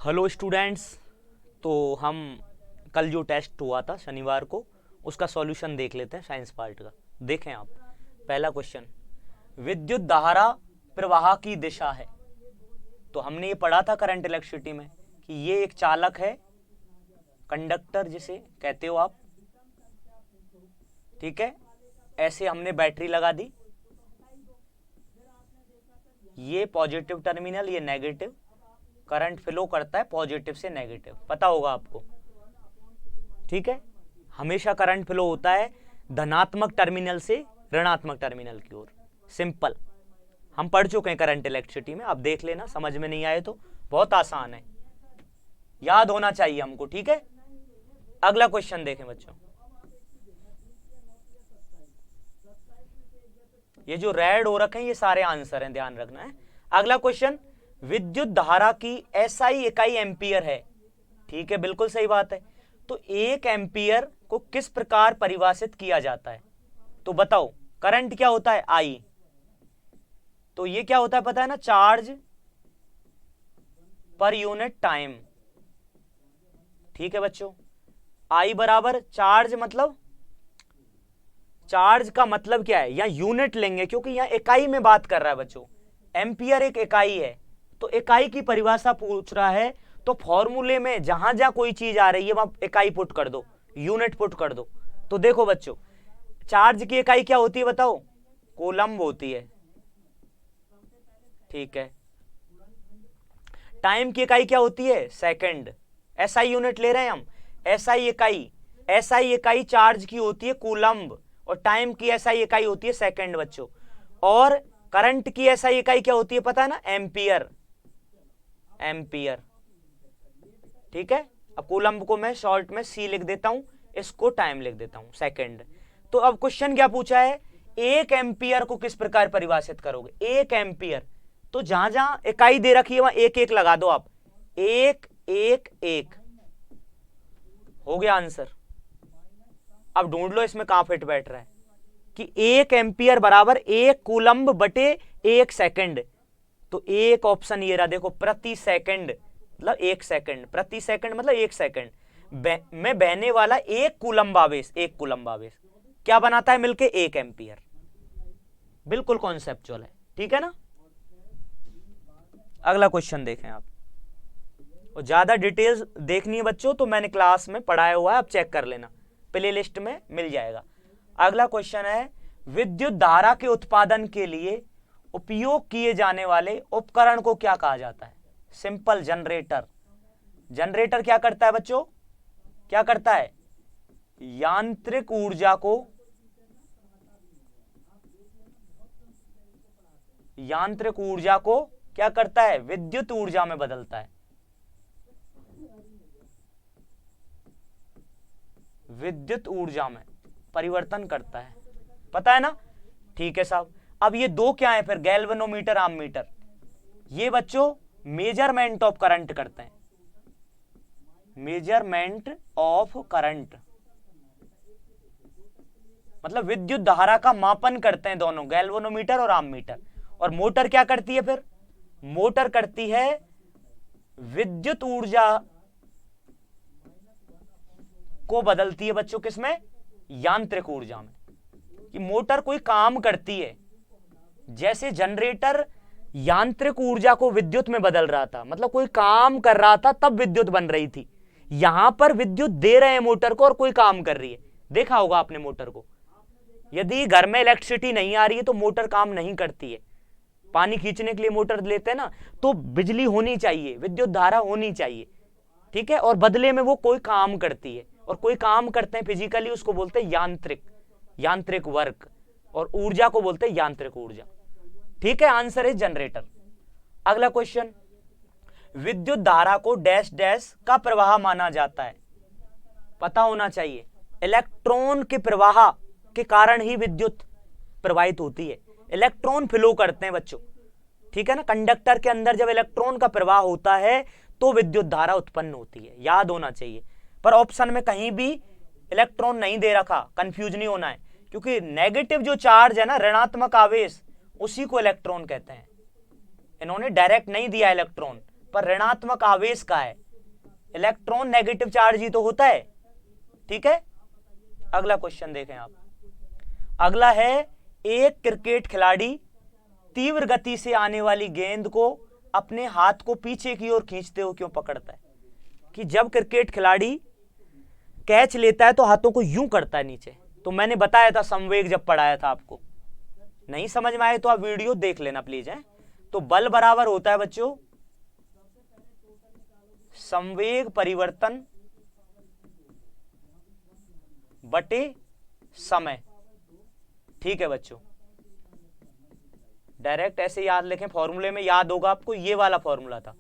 Hello students. तो हम कल जो टेस्ट हुआ था शनिवार को उसका सॉल्यूशन देख लेते हैं साइंस पार्ट का। देखें आप, पहला क्वेश्चन, विद्युत धारा प्रवाह की दिशा है। तो हमने ये पढ़ा था करंट इलेक्ट्रिसिटी में कि ये एक चालक है, कंडक्टर जिसे कहते हो आप, ठीक है। ऐसे हमने बैटरी लगा दी, ये पॉजिटिव टर्मिनल, ये नेगेटिव, करंट फ्लो करता है पॉजिटिव से नेगेटिव, पता होगा आपको, ठीक है। हमेशा करंट फ्लो होता है धनात्मक टर्मिनल से ऋणात्मक टर्मिनल की ओर। सिंपल, हम पढ़ चुके हैं करंट इलेक्ट्रिसिटी में, आप देख लेना, समझ में नहीं आए तो बहुत आसान है, याद होना चाहिए हमको, ठीक है। अगला क्वेश्चन देखें बच्चों, ये जो रेड हो रखे हैं ये सारे आंसर हैं, ध्यान रखना है। अगला क्वेश्चन, विद्युत धारा की एसआई इकाई एम्पियर है, ठीक है, बिल्कुल सही बात है। तो एक एम्पियर को किस प्रकार परिभाषित किया जाता है? तो बताओ, करंट क्या होता है? आई। तो ये क्या होता है पता है ना? चार्ज पर यूनिट टाइम, ठीक है बच्चों। आई बराबर चार्ज, मतलब चार्ज का मतलब क्या है, यहां यूनिट लेंगे क्योंकि यहां इकाई में बात कर रहा है बच्चों। एम्पियर एक इकाई है, तो इकाई की परिभाषा पूछ रहा है, तो फॉर्मूले में जहां जहां कोई चीज आ रही है वहां इकाई पुट कर दो, यूनिट पुट कर दो। तो देखो बच्चों, चार्ज की इकाई क्या होती है बताओ? कूलम्ब होती है, ठीक है। टाइम की इकाई क्या होती है? सेकंड। एसआई यूनिट ले रहे हैं हम, एसआई इकाई चार्ज की होती है कूलम्ब, और टाइम की एसआई इकाई होती है सेकंड बच्चों। और करंट की एसआई इकाई क्या होती है पता है ना? एम्पियर, एम्पियर, ठीक है। अब कूलम्ब को मैं शॉर्ट में सी लिख देता हूं, इसको टाइम लिख देता हूं, सेकंड। तो अब क्वेश्चन क्या पूछा है? एक एम्पियर को किस प्रकार परिभाषित करोगे? एक एम्पियर, तो जहां जहां इकाई दे रखी है वहां एक एक लगा दो आप, एक एक एक, हो गया आंसर। अब ढूंढ लो इसमें कहां फिट बैठ रहा है कि एक एम्पियर बराबर एक कूलम्ब बटे एक सेकंड। तो एक ऑप्शन ये रहा, देखो, प्रति सेकंड मतलब एक सेकंड, प्रति सेकंड मतलब एक सेकंड में बहने वाला एक कूलम्ब आवेश, एक कूलम्ब आवेश क्या बनाता है मिलके? एक एम्पियर। बिल्कुल कॉन्सेप्चुअल है, ठीक है ना। अगला क्वेश्चन देखें आप, और ज्यादा डिटेल्स देखनी है बच्चों तो मैंने क्लास में पढ़ाया हुआ है, आप चेक कर लेना, प्ले लिस्ट में मिल जाएगा। अगला क्वेश्चन है, विद्युत धारा के उत्पादन के लिए उपयोग किए जाने वाले उपकरण को क्या कहा जाता है? Simple, generator. जनरेटर क्या करता है बच्चों? क्या करता है? यांत्रिक ऊर्जा को, यांत्रिक ऊर्जा को क्या करता है? विद्युत ऊर्जा में बदलता है, विद्युत ऊर्जा में परिवर्तन करता है, पता है ना, ठीक है साहब। अब ये दो क्या है फिर? गैल्वेनोमीटर, आममीटर। ये बच्चों मेजरमेंट ऑफ करंट करते हैं, मेजरमेंट ऑफ करंट मतलब विद्युत धारा का मापन करते हैं दोनों, गैल्वेनोमीटर और आममीटर। और मोटर क्या करती है फिर? मोटर करती है विद्युत ऊर्जा को बदलती है बच्चों, किसमें? यांत्रिक ऊर्जा में। कि मोटर कोई काम करती है, जैसे जनरेटर यांत्रिक ऊर्जा को विद्युत में बदल रहा था, मतलब कोई काम कर रहा था तब विद्युत बन रही थी। यहां पर विद्युत दे रहे हैं मोटर को और कोई काम कर रही है, देखा होगा आपने मोटर को। यदि घर में इलेक्ट्रिसिटी नहीं आ रही है तो मोटर काम नहीं करती है। पानी खींचने के लिए मोटर लेते हैं ना, तो बिजली होनी चाहिए, विद्युत धारा होनी चाहिए, ठीक है। और बदले में वो कोई काम करती है, और कोई काम करते हैं फिजिकली, उसको बोलते हैं यांत्रिक, यांत्रिक वर्क। और ऊर्जा को बोलते हैं यांत्रिक ऊर्जा, ठीक है। आंसर है जनरेटर। अगला क्वेश्चन, विद्युत धारा को डैश डैश का प्रवाह माना जाता है, पता होना चाहिए। इलेक्ट्रॉन के प्रवाह के कारण ही विद्युत प्रवाहित होती है, इलेक्ट्रॉन फ्लो करते हैं बच्चों, ठीक है ना। कंडक्टर के अंदर जब इलेक्ट्रॉन का प्रवाह होता है तो विद्युत धारा उत्पन्न होती है, याद होना चाहिए। पर ऑप्शन में कहीं भी इलेक्ट्रॉन नहीं दे रखा, कंफ्यूज नहीं होना है, क्योंकि नेगेटिव जो चार्ज है ना, ऋणात्मक आवेश, उसी को इलेक्ट्रॉन कहते हैं। इन्होंने डायरेक्ट नहीं दिया इलेक्ट्रॉन, पर ऋणात्मक आवेश का है। इलेक्ट्रॉन नेगेटिव चार्ज ही तो होता है, ठीक है। अगला क्वेश्चन देखें आप। अगला है, एक क्रिकेट खिलाड़ी तीव्र गति से आने वाली गेंद को अपने हाथ को पीछे की ओर खींचते हुए क्यों पकड़ता है? कि जब क्रिकेट खिलाड़ी कैच लेता है तो हाथों को यूं करता है नीचे। तो मैंने बताया था संवेग जब पढ़ाया था आपको, नहीं समझ में आए तो आप वीडियो देख लेना प्लीज है। तो बल बराबर होता है बच्चों संवेग परिवर्तन बटे समय, ठीक है बच्चों। डायरेक्ट ऐसे याद लिखें, फॉर्मूले में याद होगा आपको, ये वाला फॉर्मूला था।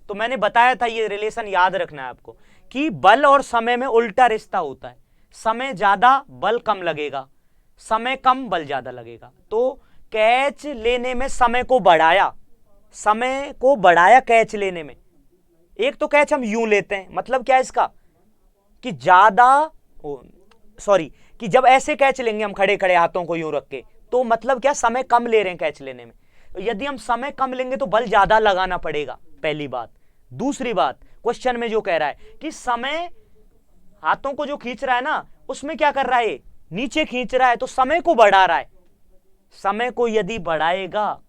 तो मैंने बताया था ये रिलेशन याद रखना है आपको कि बल और समय में उल्टा रिश्ता होता है। समय ज्यादा बल कम लगेगा, समय कम बल ज्यादा लगेगा। तो कैच लेने में समय को बढ़ाया कैच लेने में। एक तो कैच हम यूं लेते हैं, मतलब क्या है इसका कि कि जब ऐसे कैच लेंगे हम खड़े खड़े हाथों को यूं रख के, तो मतलब क्या समय कम ले रहे हैं कैच लेने में। यदि हम समय कम लेंगे तो बल ज्यादा लगाना पड़ेगा, पहली बात। दूसरी बात, क्वेश्चन में जो कह रहा है कि समय हाथों को जो खींच रहा है ना, उसमें क्या कर रहा है, नीचे खींच रहा है, तो समय को बढ़ा रहा है। समय को यदि बढ़ाएगा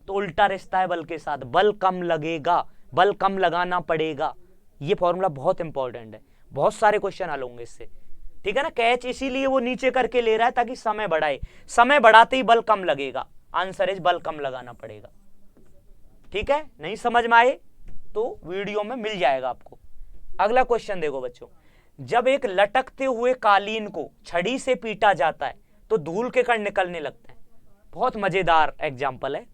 तो उल्टा रिश्ता है बल के साथ, बल कम लगेगा, बल कम लगाना पड़ेगा। ये फॉर्मूला बहुत इंपॉर्टेंट है, बहुत सारे क्वेश्चन हल होंगे इससे, ठीक है ना। कैच इसीलिए वो नीचे करके ले रहा है ताकि समय बढ़ाए, समय बढ़ाते ही बल कम लगेगा। आंसर इज बल कम लगाना पड़ेगा, ठीक है। नहीं समझ में आए तो वीडियो में मिल जाएगा आपको। अगला क्वेश्चन देखो बच्चों, जब एक लटकते हुए कालीन को छड़ी से पीटा जाता है तो धूल के कण निकलने लगते हैं। बहुत मजेदार एग्जाम्पल है।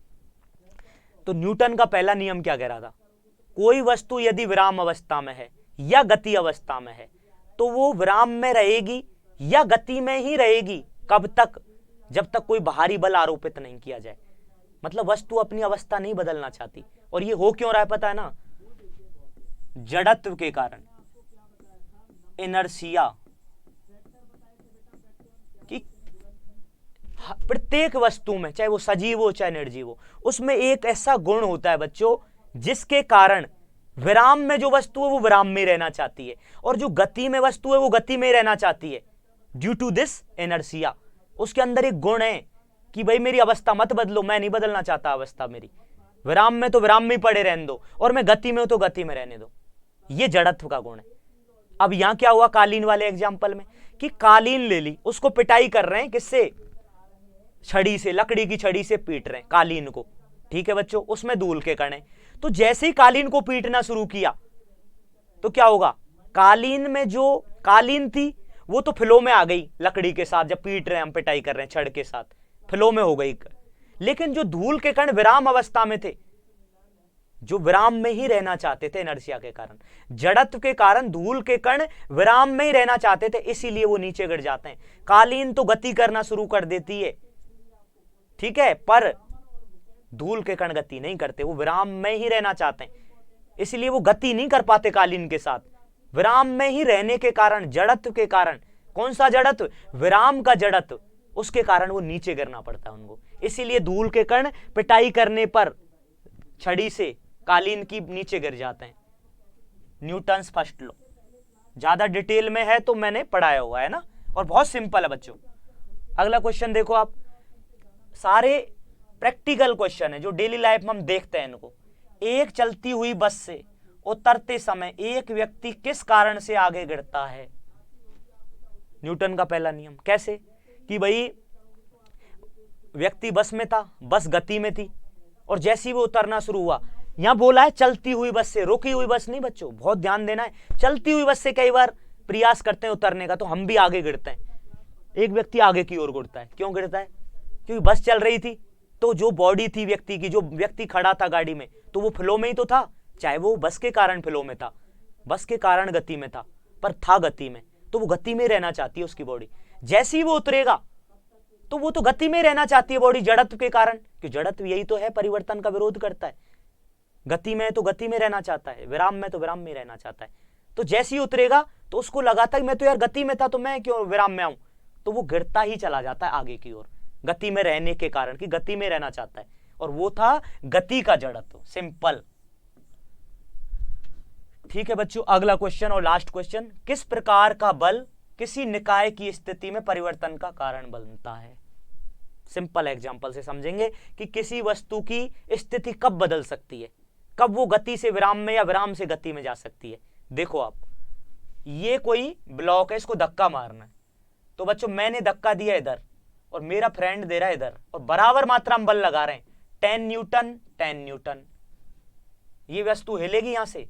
तो न्यूटन का पहला नियम क्या कह रहा था, कोई वस्तु यदि विराम अवस्था में है या गति अवस्था में है तो वो विराम में रहेगी या गति में ही रहेगी। कब तक? जब तक कोई बाहरी बल आरोपित नहीं किया जाए। मतलब वस्तु अपनी अवस्था नहीं बदलना चाहती। और ये हो क्यों रहा है पता है ना, जड़त्व के कारण, इनर्शिया। कि प्रत्येक वस्तु में, चाहे वो सजीव हो चाहे निर्जीव हो, उसमें एक ऐसा गुण होता है बच्चों जिसके कारण विराम में जो वस्तु है वो विराम में रहना चाहती है और जो गति में वस्तु है वो गति में रहना चाहती है। ड्यू टू दिस इनर्शिया, उसके अंदर एक गुण है कि भाई मेरी अवस्था मत बदलो, मैं नहीं बदलना चाहता अवस्था मेरी, विराम में तो विराम में ही पड़े रहने दो और मैं गति में हो तो गति में रहने दो। ये जड़त्व का गुण है। अब यहां क्या हुआ कालीन वाले एग्जाम्पल में कि कालीन ले ली, उसको पिटाई कर रहे हैं, किससे? छड़ी से, लकड़ी की छड़ी से पीट रहे हैं कालीन को, ठीक है बच्चों। उसमें धूल के कण हैं। तो जैसे ही कालीन को पीटना शुरू किया तो क्या होगा, कालीन में जो कालीन थी वो तो फ्लो में आ गई लकड़ी के साथ। जब पीट रहे हैं हम, पिटाई कर रहे हैं छड़ के साथ, फ्लो में हो गई। लेकिन जो धूल के कण विराम अवस्था में थे, जो विराम में ही रहना चाहते थे, इनर्शिया के कारण, जड़त्व के कारण धूल के कण विराम में ही रहना चाहते थे, इसीलिए वो नीचे गिर जाते हैं। कालीन तो गति करना शुरू कर देती है, ठीक है, पर धूल के कण गति नहीं करते, वो विराम में ही रहना चाहते हैं, इसलिए वो गति नहीं कर पाते कालीन के साथ। विराम में ही रहने के कारण, जड़त्व के कारण, कौन सा जड़त्व? विराम का जड़त्व, उसके कारण वो नीचे गिरना पड़ता है उनको। इसीलिए धूल के कण पिटाई करने पर छड़ी से कालीन की नीचे गिर जाते हैं। न्यूटन्स फर्स्ट लॉ ज्यादा डिटेल में है तो मैंने पढ़ाया हुआ है ना, और बहुत सिंपल है बच्चों। अगला क्वेश्चन देखो आप, सारे प्रैक्टिकल क्वेश्चन है जो डेली लाइफ में हम देखते हैं इनको। एक चलती हुई बस से उतरते समय एक व्यक्ति किस कारण से आगे गिरता है? न्यूटन का पहला नियम। कैसे? कि भाई व्यक्ति बस में था, बस गति में थी, और जैसे ही वो उतरना शुरू हुआ, यहां बोला है चलती हुई बस से, रुकी हुई बस नहीं बच्चों, बहुत ध्यान देना है। चलती हुई बस से कई बार प्रयास करते हैं उतरने का तो हम भी आगे गिरते हैं। एक व्यक्ति आगे की ओर गिरता है, क्यों गिरता है? क्योंकि बस चल रही थी तो जो बॉडी थी व्यक्ति की, जो व्यक्ति खड़ा था गाड़ी में, तो वो फ्लो में ही तो था, चाहे वो बस के कारण फ्लो में था, बस के कारण गति में था, पर था गति में, तो वो गति में रहना चाहती है उसकी बॉडी। जैसे ही वो उतरेगा तो वो तो गति में रहना चाहती है बॉडी, जड़त्व के कारण, कि जड़त्व यही तो है, परिवर्तन का विरोध करता है। गति में तो गति में रहना चाहता है, विराम में तो विराम में रहना चाहता है। तो जैसे ही उतरेगा तो उसको लगा था कि मैं तो यार गति में था, तो मैं क्यों विराम में आऊं, तो वो गिरता ही चला जाता है आगे की ओर, गति में रहने के कारण, कि गति में रहना चाहता है, और वो था गति का जड़त्व। सिंपल। ठीक है बच्चों, अगला क्वेश्चन और लास्ट क्वेश्चन, किस प्रकार का बल किसी निकाय की स्थिति में परिवर्तन का कारण बनता है? सिंपल एग्जांपल से समझेंगे कि किसी वस्तु की स्थिति कब बदल सकती है, कब वो गति से विराम में या विराम से गति में जा सकती है। देखो आप, ये कोई ब्लॉक है, इसको धक्का मारना है, तो बच्चों मैंने धक्का दिया इधर और मेरा फ्रेंड दे रहा है इधर, और बराबर मात्रा में बल लगा रहे हैं, 10 न्यूटन 10 न्यूटन। ये वस्तु हिलेगी यहां से?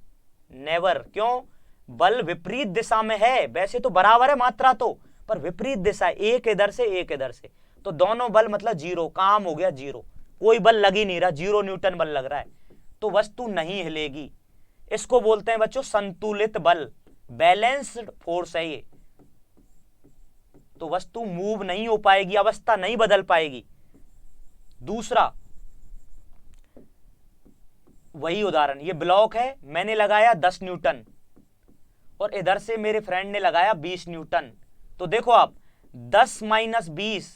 नेवर। क्यों? बल विपरीत दिशा में है, वैसे तो बराबर है मात्रा तो, पर विपरीत दिशा, एक इधर से एक इधर से, तो दोनों बल मतलब जीरो, काम हो गया जीरो, कोई बल लग ही नहीं रहा, 0 न्यूटन बल लग रहा है, तो वस्तु नहीं हिलेगी। इसको बोलते हैं बच्चों संतुलित बल, बैलेंस्ड फोर्स है ये। तो वस्तु मूव नहीं हो पाएगी, अवस्था नहीं बदल पाएगी। दूसरा वही उदाहरण, ये ब्लॉक है, मैंने लगाया 10 न्यूटन और इधर से मेरे फ्रेंड ने लगाया 20 न्यूटन, तो देखो आप 10 माइनस 20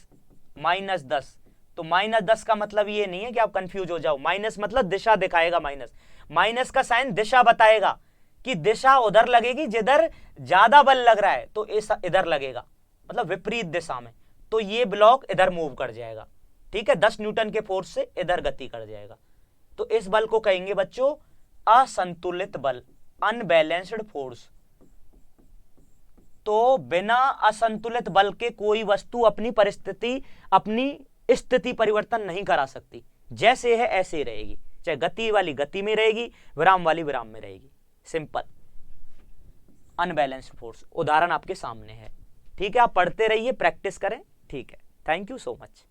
माइनस 10, तो माइनस 10 का मतलब ये नहीं है कि आप कंफ्यूज हो जाओ, माइनस मतलब दिशा दिखाएगा, माइनस माइनस का साइन दिशा बताएगा कि दिशा उधर लगेगी जिधर ज्यादा बल लग रहा है, तो इधर लगेगा, मतलब विपरीत दिशा में, तो ये ब्लॉक इधर मूव कर जाएगा। ठीक है, 10 न्यूटन के फोर्स से इधर गति कर जाएगा, तो इस बल को कहेंगे बच्चों असंतुलित बल, अनबैलेंस्ड फोर्स। तो बिना असंतुलित बल के कोई वस्तु अपनी परिस्थिति, अपनी स्थिति परिवर्तन नहीं करा सकती, जैसे है ऐसे ही रहेगी, चाहे गति वाली गति में रहेगी, विराम वाली विराम में रहेगी। Simple, unbalanced force. उदाहरण आपके सामने है। ठीक है, आप पढ़ते रहिए, प्रैक्टिस करें। ठीक है, थैंक यू सो मच।